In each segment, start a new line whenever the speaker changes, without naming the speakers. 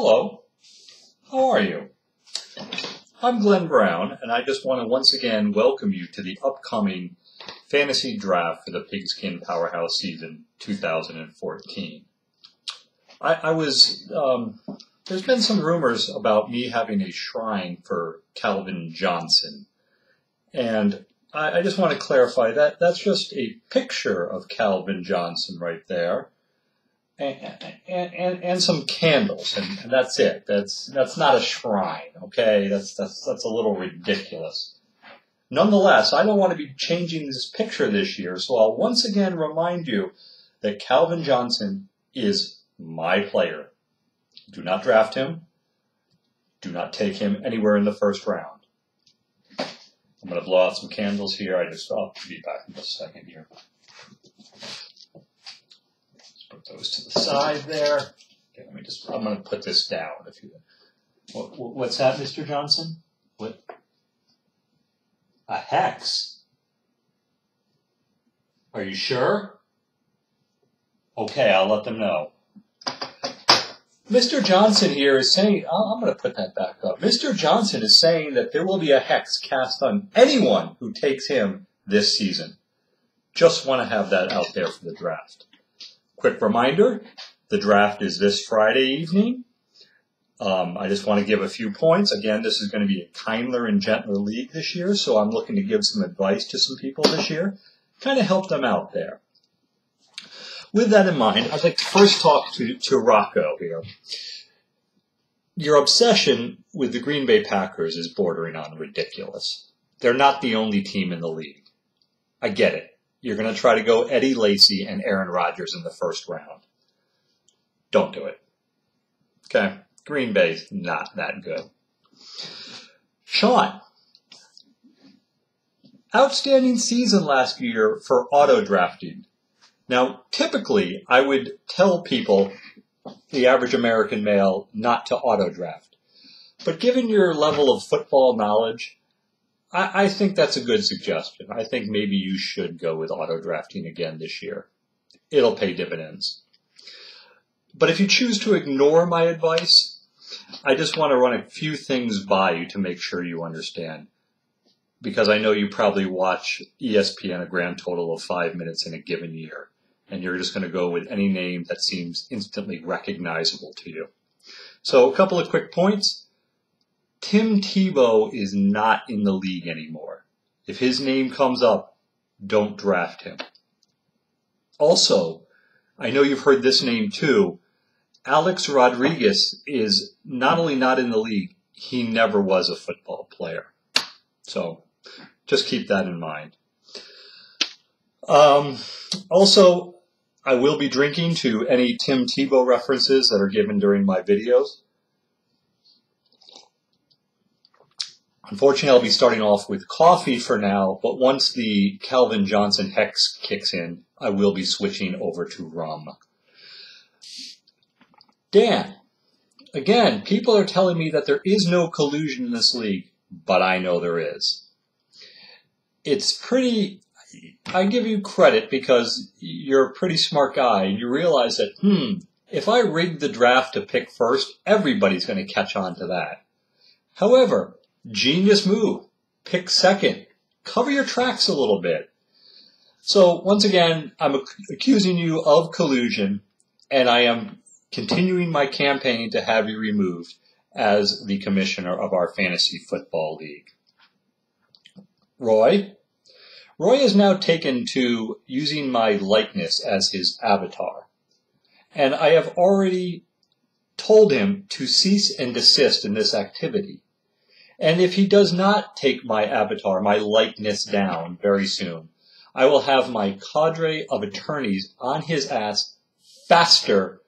Hello, how are you? I'm Glenn Brown, and I just want to once again welcome you to the upcoming fantasy draft for the Pigskin Powerhouse season 2014. There's been some rumors about me having a shrine for Calvin Johnson, and I just want to clarify that that's just a picture of Calvin Johnson right there. And some candles, and that's it. That's not a shrine, okay? That's a little ridiculous. Nonetheless, I don't want to be changing this picture this year, so I'll once again remind you that Calvin Johnson is my player. Do not draft him. Do not take him anywhere in the first round. I'm going to blow out some candles here. I'll be back in just a second here. Put those to the side there. Okay, I'm going to put this down. What's that, Mr. Johnson? What? A hex? Are you sure? Okay, I'll let them know. Mr. Johnson here is saying, I'm going to put that back up. Mr. Johnson is saying that there will be a hex cast on anyone who takes him this season. Just want to have that out there for the draft. Quick reminder, the draft is this Friday evening. I just want to give a few points. Again, this is going to be a kinder and gentler league this year, so I'm looking to give some advice to some people this year, kind of help them out there. With that in mind, I'd like to first talk to Rocco here. Your obsession with the Green Bay Packers is bordering on ridiculous. They're not the only team in the league. I get it. You're going to try to go Eddie Lacy and Aaron Rodgers in the first round. Don't do it. Okay? Green Bay's not that good. Sean. Outstanding season last year for auto drafting. Now, typically, I would tell people, the average American male, not to auto draft. But given your level of football knowledge, I think that's a good suggestion. I think maybe you should go with auto drafting again this year. It'll pay dividends. But if you choose to ignore my advice, I just want to run a few things by you to make sure you understand. Because I know you probably watch ESPN a grand total of 5 minutes in a given year. And you're just going to go with any name that seems instantly recognizable to you. So a couple of quick points. Tim Tebow is not in the league anymore. If his name comes up, don't draft him. Also, I know you've heard this name too. Alex Rodriguez is not only not in the league, he never was a football player. So just keep that in mind. Also, I will be drinking to any Tim Tebow references that are given during my videos. Unfortunately, I'll be starting off with coffee for now, but once the Calvin Johnson hex kicks in, I will be switching over to rum. Dan, again, people are telling me that there is no collusion in this league, but I know there is. It's pretty, I give you credit because you're a pretty smart guy, and you realize that, if I rig the draft to pick first, everybody's going to catch on to that. However, genius move. Pick second. Cover your tracks a little bit. So once again, I'm accusing you of collusion, and I am continuing my campaign to have you removed as the commissioner of our fantasy football league. Roy has now taken to using my likeness as his avatar, and I have already told him to cease and desist in this activity. And if he does not take my avatar, my likeness down very soon, I will have my cadre of attorneys on his ass faster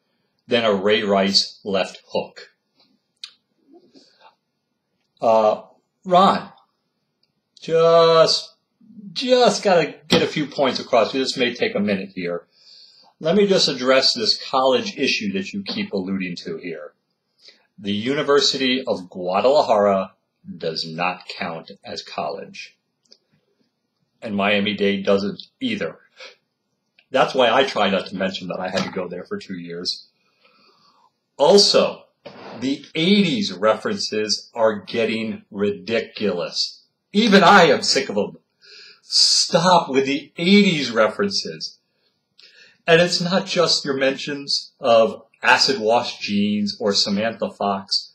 than a Ray Rice left hook. Ron, just got to get a few points across. This may take a minute here. Let me just address this college issue that you keep alluding to here. The University of Guadalajara does not count as college. And Miami-Dade doesn't either. That's why I try not to mention that I had to go there for 2 years. Also, The 80s references are getting ridiculous. Even I am sick of them. Stop with the 80s references. And it's not just your mentions of acid wash jeans or Samantha Fox.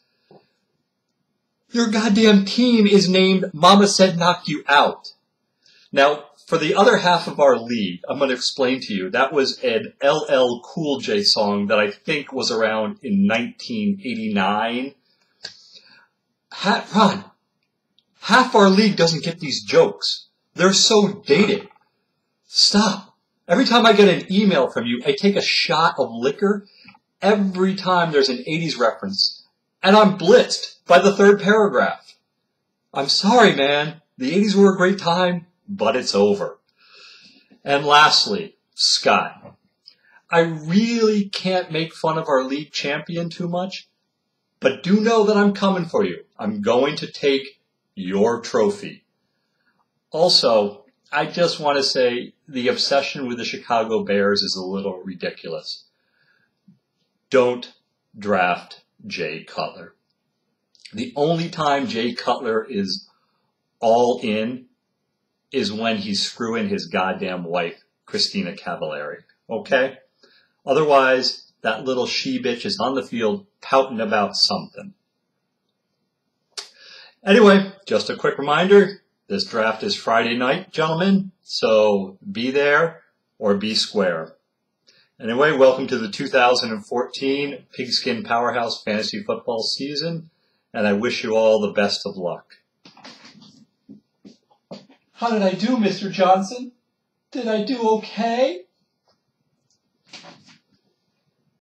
Your goddamn team is named Mama Said Knock You Out. Now, for the other half of our league, I'm going to explain to you, that was an LL Cool J song that I think was around in 1989. Ron, half our league doesn't get these jokes. They're so dated. Stop. Every time I get an email from you, I take a shot of liquor every time there's an 80s reference. And I'm blitzed by the third paragraph. I'm sorry, man. The 80s were a great time, but it's over. And lastly, Scott. I really can't make fun of our league champion too much, but do know that I'm coming for you. I'm going to take your trophy. Also, I just want to say the obsession with the Chicago Bears is a little ridiculous. Don't draft Jay Cutler. The only time Jay Cutler is all in is when he's screwing his goddamn wife, Christina Cavallari. Okay? Otherwise, that little she-bitch is on the field pouting about something. Anyway, just a quick reminder, this draft is Friday night, gentlemen, so be there or be square. Anyway, welcome to the 2014 Pigskin Powerhouse Fantasy Football season, and I wish you all the best of luck. How did I do, Mr. Johnson? Did I do okay?